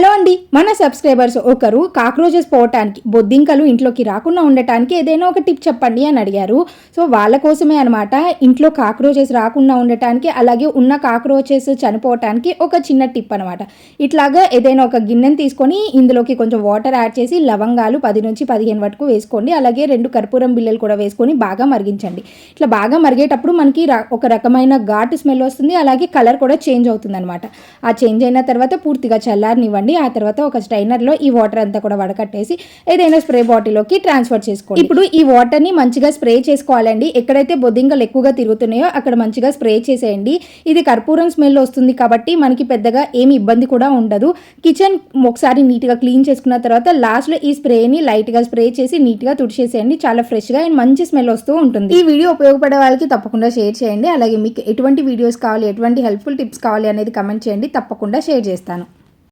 Hello అండి, మన subscribers ఒకరు కాక్రోచెస్ పోవటానికి, బొద్దింకలు ఇంట్లోకి రాకుండా ఉండటానికి ఏదైనా ఒక టిప్ చెప్పండి అని అడిగారు. సో వాళ్ళ కోసమే అనమాట ఇంట్లో కాక్రోచెస్ రాకుండా ఉండటానికి, అలాగే ఉన్న కాక్రోచెస్ చనిపోవటానికి ఒక చిన్న టిప్ అనమాట. ఇట్లాగా ఏదైనా ఒక గిన్నెని తీసుకొని ఇందులోకి కొంచెం వాటర్ యాడ్ చేసి లవంగాలు 10 నుంచి 15 వరకు వేసుకోండి. అలాగే 2 కర్పూరం బిళ్ళలు కూడా వేసుకొని బాగా మరిగించండి. ఇట్లా బాగా మరిగేటప్పుడు మనకి ఒక రకమైన ఘాటు స్మెల్ వస్తుంది, అలాగే కలర్ కూడా చేంజ్ అవుతుంది అనమాట. ఆ చేంజ్ అయిన తర్వాత పూర్తిగా చల్లారనివ్వండి. ఆ తర్వాత ఒక స్ట్రైనర్లో ఈ వాటర్ అంతా కూడా వడకట్టేసి ఏదైనా స్ప్రే బాటిల్లోకి ట్రాన్స్ఫర్ చేసుకోండి. ఇప్పుడు ఈ వాటర్ని మంచిగా స్ప్రే చేసుకోవాలండి. ఎక్కడైతే బొద్దింకలు ఎక్కువగా తిరుగుతున్నాయో అక్కడ మంచిగా స్ప్రే చేసేయండి. ఇది కర్పూరం స్మెల్ వస్తుంది కాబట్టి మనకి పెద్దగా ఏమి ఇబ్బంది కూడా ఉండదు. కిచెన్ ఒకసారి నీట్గా క్లీన్ చేసుకున్న తర్వాత లాస్ట్లో ఈ స్ప్రేని లైట్గా స్ప్రే చేసి నీట్గా తుడిచేసేయండి. చాలా ఫ్రెష్గా అండ్ మంచి స్మెల్ వస్తూ ఉంటుంది. ఈ వీడియో ఉపయోగపడే వాళ్ళకి తప్పకుండా షేర్ చేయండి. అలాగే మీకు ఎటువంటి వీడియోస్ కావాలి, ఎటువంటి హెల్ప్ఫుల్ టిప్స్ కావాలి అనేది కమెంట్ చేయండి. తప్పకుండా షేర్ చేస్తాను.